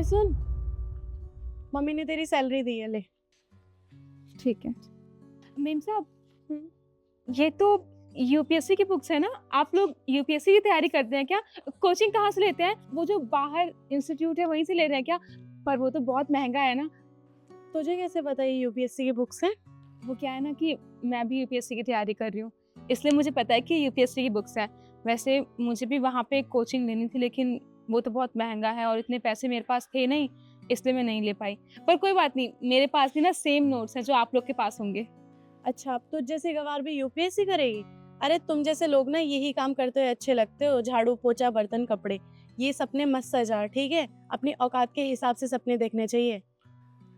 ओए सुन, मम्मी ने तेरी सैलरी दी है, ले। ठीक है मेम साहब, हम्म। ये तो यूपीएससी की बुक्स है ना? आप लोग यूपीएससी की तैयारी करते हैं क्या? कोचिंग कहाँ से लेते हैं? वो जो बाहर इंस्टीट्यूट है वहीं से ले रहे हैं क्या? पर वो तो बहुत महंगा है ना। तुझे कैसे पता ये यूपीएससी की बुक्स हैं? वो क्या है ना कि मैं भी यूपीएससी की तैयारी कर रही हूँ, इसलिए मुझे पता है कि यूपीएससी की बुक्स हैं। वैसे मुझे भी वहाँ पे कोचिंग लेनी थी, लेकिन वो तो बहुत महंगा है और इतने पैसे मेरे पास थे नहीं, इसलिए मैं नहीं ले पाई। पर कोई बात नहीं, मेरे पास भी ना सेम नोट्स हैं जो आप लोग के पास होंगे। अच्छा, अब तुझ जैसे गवार भी यूपीएससी करेगी? अरे तुम जैसे लोग ना यही काम करते हुए अच्छे लगते हो, झाड़ू पोछा बर्तन कपड़े। ये सपने मत सजा, ठीक है? अपनी औकात के हिसाब से सपने देखने चाहिए।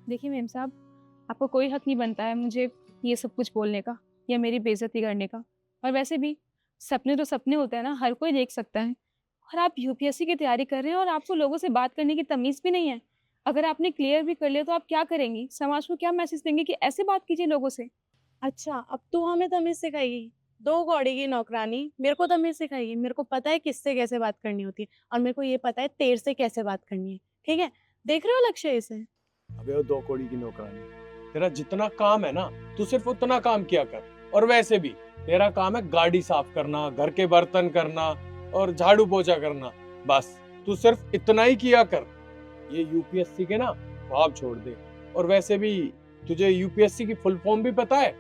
देखिए मेम साहब, आपको कोई हक नहीं बनता है मुझे ये सब कुछ बोलने का या मेरी बेइज्जती करने का। और वैसे भी सपने तो सपने होते हैं ना, हर कोई देख सकता है। और आप यूपीएससी की तैयारी कर रहे हैं और आपको लोगों से बात करने की तमीज़ भी नहीं है। अगर आपने क्लियर भी कर लिया तो आप क्या करेंगी? समाज को क्या मैसेज देंगे कि ऐसे बात कीजिए लोगों से? अच्छा, अब तू हमें तमीज सिखाएगी? दो कौड़ी की नौकरानी मेरे को तमीज सिखाएगी? मेरे को पता है किससे कैसे बात करनी होती है, और मेरे को ये पता है तेरे से कैसे बात करनी है, ठीक है? देख रहे हो लक्ष्य इसे? अबे वो 2 कौड़ी की नौकरानी, तेरा जितना काम है ना तू सिर्फ उतना काम किया कर। और वैसे भी तेरा काम है गाड़ी साफ करना, घर के बर्तन करना और झाड़ू पोछा करना। बस तू सिर्फ इतना ही किया कर। ये यूपीएससी के ना ख्वाब छोड़ दे। और वैसे भी तुझे यूपीएससी की फुल फॉर्म भी पता है?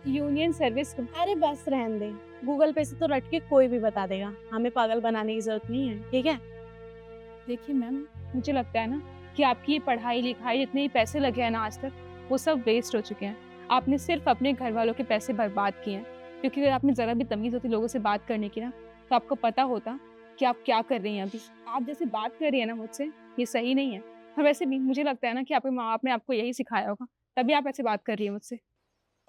Union service. अरे बस रहने दे, गूगल पे से तो रट के कोई भी बता देगा, हमें पागल बनाने की जरूरत नहीं है, ठीक है? देखिए मैम, मुझे लगता है ना कि आपकी ये पढ़ाई लिखाई जितने ही पैसे लगे हैं ना आज तक, वो सब वेस्ट हो चुके हैं। आपने सिर्फ अपने घर वालों के पैसे बर्बाद किए हैं। क्योंकि अगर आप में ज़रा भी तमीज़ होती लोगों से बात करने की ना, तो आपको पता होता कि आप क्या कर रही हैं अभी। आप जैसे बात कर रही हैं ना मुझसे, ये सही नहीं है। और वैसे भी मुझे लगता है ना कि आपके माँ बाप ने आपको यही सिखाया होगा, तभी आप ऐसे बात कर रही हैं मुझसे।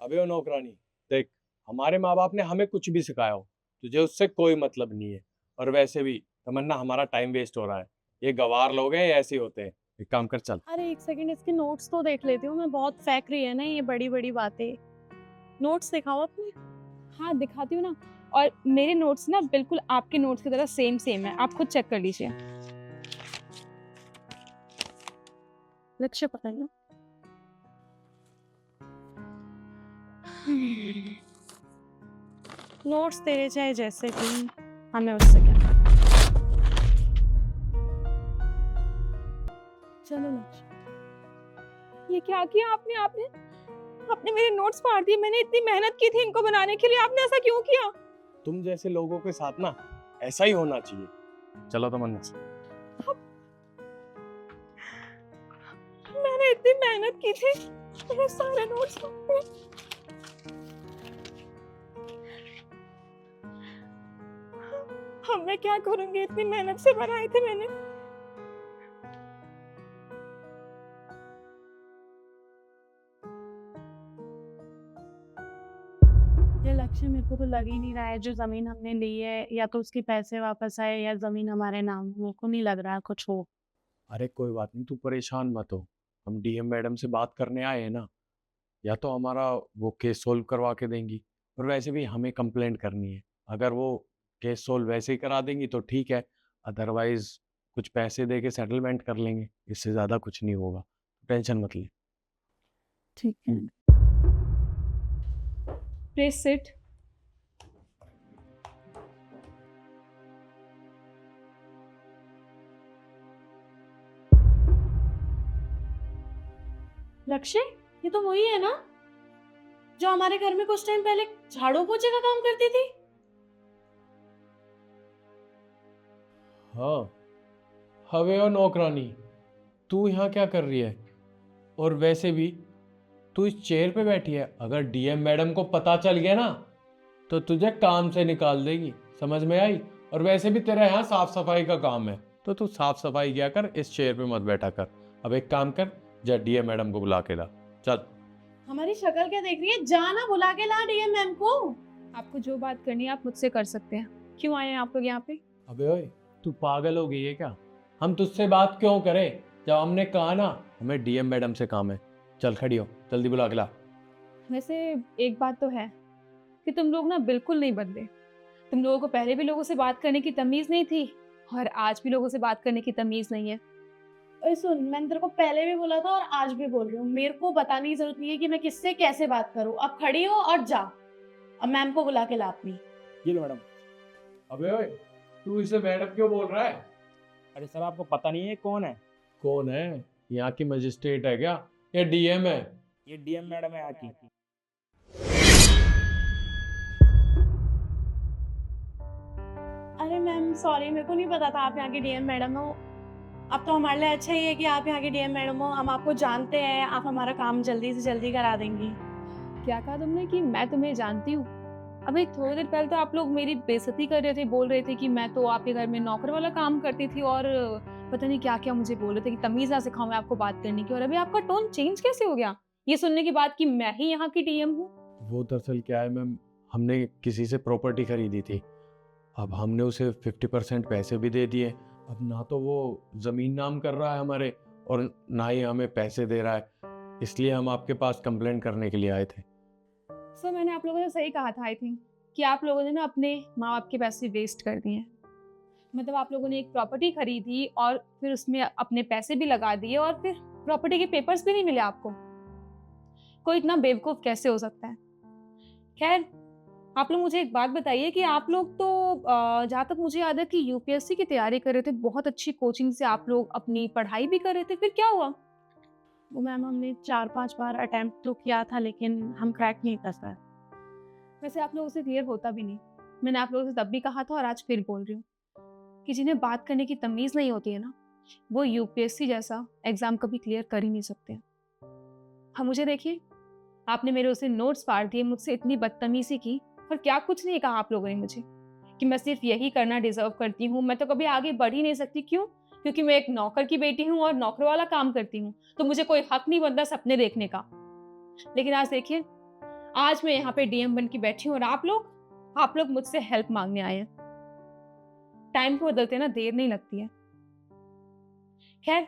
अबे वो नौकरानी, देख, हमारे माँ बाप ने हमें कुछ भी सिखाया हो, तुझे उससे कोई मतलब नहीं है। और वैसे भी तमन्ना, हमारा टाइम वेस्ट हो रहा है। ये गवार लोग हैं, ये ऐसे ही होते हैं। एक काम कर, चल। अरे एक सेकंड, इसके नोट्स तो देख लेती हूँ मैं। बहुत फेंक रही है ना ये बड़ी बड़ी बातें। नोट्स दिखाओ अपने। हाँ दिखाती हूँ ना। और मेरे नोट्स ना बिल्कुल आपके नोट्स की तरह सेम सेम है, आप खुद चेक कर लीजिए। लक्ष्य पता है ना? नोट्स तेरे चाहे जैसे भी, हमें उससे क्या। चलो लक्ष्य। ये क्या किया आपने? आपने आपने मेरे नोट्स फाड़ दिए। मैंने इतनी मेहनत की थी इनको बनाने के लिए, आपने ऐसा क्यों किया? तुम जैसे लोगों के साथ ना ऐसा ही होना चाहिए। चलो तमन्ना। मैंने इतनी मेहनत की थी, मेरे सारे नोट्स फाड़ दिए। अब मैं क्या करूंगी? इतनी मेहनत से बनाए थे मैंने। ये लक्ष्य मेरे को तो लग ही नहीं रहा है जो जमीन हमने ली है या तो उसके पैसे वापस आए या जमीन हमारे नाम। मेरे को नहीं लग रहा है कुछ हो। अरे कोई बात नहीं, तू परेशान मत हो। हम डीएम मैडम से बात करने आए हैं ना। या तो हमारा वो केस सोल्व करवा के देंगी, और वैसे भी हमें कंप्लेंट करनी है। अगर वो केस सोल्व वैसे ही करा देंगी तो ठीक है, अदरवाइज कुछ पैसे दे के सेटलमेंट कर लेंगे। इससे ज़्यादा कुछ नहीं होगा, टेंशन मत ले। ठीक है। Please sit. लक्ष्य, ये तो वही है ना जो हमारे घर में कुछ टाइम पहले झाड़ू पोछे का काम करती थी? हाँ, हवे और नौकरानी, तू यहाँ क्या कर रही है? और वैसे भी तू इस चेयर पे बैठी है, अगर डीएम मैडम को पता चल गया ना तो तुझे काम से निकाल देगी। समझ में आई? और वैसे भी तेरा यहाँ साफ सफाई का काम है, तो तू साफ सफाई किया कर, इस चेयर पे मत बैठा कर। अब एक काम कर, जा डीएम मैडम को बुला के ला। चल। हमारी शक्ल क्या देख रही है? जाना, बुला के ला डीएम मैम को। आपको जो बात करनी है आप मुझसे कर सकते हैं। क्यों आए हैं आप लोग यहाँ पे? अबे ओए, तू पागल हो गई है क्या? हम तुझसे बात क्यों करें जब हमने कहा ना हमें डीएम मैडम से काम है। चल खड़ी हो, जल्दी बुला के ला। वैसे एक बात तो है कि तुम लोग ना बिल्कुल नहीं बदले। तुम लोगों को पहले भी लोगों से बात करने की तमीज़ नहीं थी और आज भी लोगों से बात करने की तमीज़ नहीं है। ओए सुन, मैंने तेरे को पहले भी बोला था और आज भी बोल रही हूँ, मेरे को बताने की जरूरत नहीं है कि मैं किससे कैसे बात करूँ। अब खड़ी हो और जा, अब मैम को बुला के ला अपनी। ये लो मैडम। अबे ओए, तू इसे मैडम क्यों बोल रहा है? अरे सर आपको पता नहीं है ये कौन है? कौन है? यहाँ की मजिस्ट्रेट है क्या या डीएम है? ये डीएम मैडम है यहाँ की। अरे मैम सॉरी, मेरे को नहीं पता था आप यहाँ की डीएम मैडम हो। अब तो हमारे लिए अच्छा ही है कि आप यहाँ की डीएम मैडम हो, हम आपको जानते हैं, आप हमारा काम जल्दी से जल्दी करा देंगी। क्या कहा तुमने कि मैं तुम्हें जानती हूँ? अभी थोड़ी देर पहले तो आप लोग मेरी बेइज्जती कर रहे थे, बोल रहे थे कि मैं तो आपके घर में नौकर वाला काम करती थी और पता नहीं क्या क्या मुझे बोल रहे थे कि तमीज़ ना सिखाऊं मैं आपको बात करने की। और अभी आपका टोन चेंज कैसे हो गया ये सुनने के बाद कि मैं ही यहाँ की डीएम हूँ? वो दरअसल क्या है मैम, हमने किसी से प्रॉपर्टी खरीदी थी। अब हमने उसे 50% पैसे भी दे दिए। अब ना तो वो ज़मीन नाम कर रहा है हमारे और ना ही हमें पैसे दे रहा है। इसलिए हम आपके पास कंप्लेंट करने के लिए आए थे। सो मैंने आप लोगों ने सही कहा था आई थिंक कि आप लोगों ने ना अपने माँ बाप के पैसे वेस्ट कर दिए। मतलब आप लोगों ने एक प्रॉपर्टी खरीदी और फिर उसमें अपने पैसे भी लगा दिए और फिर प्रॉपर्टी के पेपर्स भी नहीं मिले आपको। कोई इतना बेवकूफ़ कैसे हो सकता है? खैर, आप लोग मुझे एक बात बताइए कि आप लोग तो जहाँ तक मुझे याद है कि यूपीएससी की तैयारी कर रहे थे, बहुत अच्छी कोचिंग से आप लोग अपनी पढ़ाई भी कर रहे थे, फिर क्या हुआ? वो मैम हमने 4-5 बार अटेम्प्ट तो किया था लेकिन हम क्रैक नहीं कर पाए। वैसे आप लोगों से क्लियर होता भी नहीं। मैंने आप लोगों से तब भी कहा था और आज फिर बोल रही हूँ कि जिन्हें बात करने की तमीज़ नहीं होती है ना, वो यूपीएससी जैसा एग्ज़ाम कभी क्लियर कर ही नहीं सकते। हाँ, मुझे देखिए, आपने मेरे उसे नोट्स फाड़ दिए, मुझसे इतनी बदतमीज़ी की और क्या कुछ नहीं कहा आप लोगों ने मुझे कि मैं सिर्फ यही करना डिज़र्व करती हूँ, मैं तो कभी आगे बढ़ ही नहीं सकती। क्यों? क्योंकि मैं एक नौकर की बेटी हूँ और नौकर वाला काम करती हूँ, तो मुझे कोई हक नहीं बनता सपने देखने का। लेकिन आज देखिए, आज मैं यहाँ पे डीएम बन के बैठी हूँ और आप लोग मुझसे हेल्प माँगने आए हैं। टाइम को बदलते ना देर नहीं लगती है। खैर,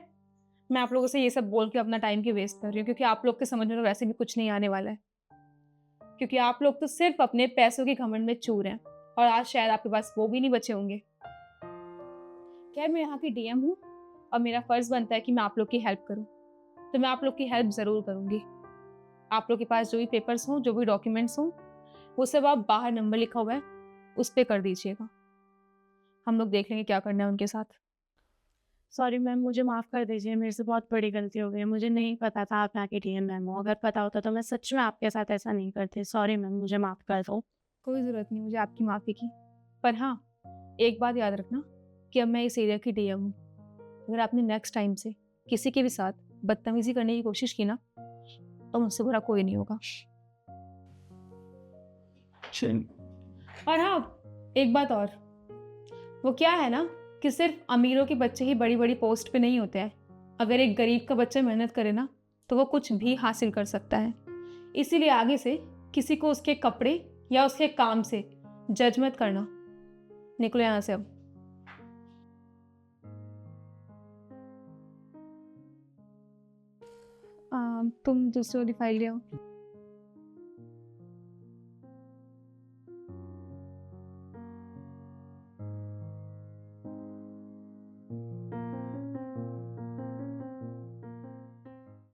मैं आप लोगों से ये सब बोल के अपना टाइम क्यों वेस्ट कर रही हूँ, क्योंकि आप लोग के समझ में तो वैसे भी कुछ नहीं आने वाला है। क्योंकि आप लोग तो सिर्फ अपने पैसों के घमंड में चूर हैं और आज शायद आपके पास वो भी नहीं बचे होंगे। खैर, मैं यहाँ की डीएम हूँ और मेरा फर्ज बनता है कि मैं आप लोग की हेल्प करूँ, तो मैं आप लोग की हेल्प ज़रूर करूँगी। आप लोग के पास जो भी पेपर्स हों, जो भी डॉक्यूमेंट्स हों, वो सब आप बाहर नंबर लिखा हुआ है उस पे कर दीजिएगा। हम लोग देख लेंगे क्या करना है उनके साथ। सॉरी मैम, मुझे माफ़ कर दीजिए, मेरे से बहुत बड़ी गलती हो गई। मुझे नहीं पता था आप यहाँ की डीएम मैम हो, अगर पता होता तो मैं सच में आपके साथ ऐसा नहीं करती। सॉरी मैम, मुझे माफ़ कर दो। कोई ज़रूरत नहीं मुझे आपकी माफ़ी की, पर हाँ, एक बात याद रखना कि अब मैं इस एरिया की डीएम हूँ। अगर आपने नेक्स्ट टाइम से किसी के भी साथ बदतमीज़ी करने की कोशिश की ना, तो मुझसे बुरा कोई नहीं होगा। और हाँ, एक बात और, वो क्या है ना कि सिर्फ अमीरों के बच्चे ही बड़ी-बड़ी पोस्ट पे नहीं होते हैं। अगर एक गरीब का बच्चा मेहनत करे ना, तो वो कुछ भी हासिल कर सकता है। इसीलिए आगे से किसी को उसके कपड़े या उसके काम से जज मत करना। निकलो यहाँ से अब। तुम दूसरी वाली फाइल ले आओ।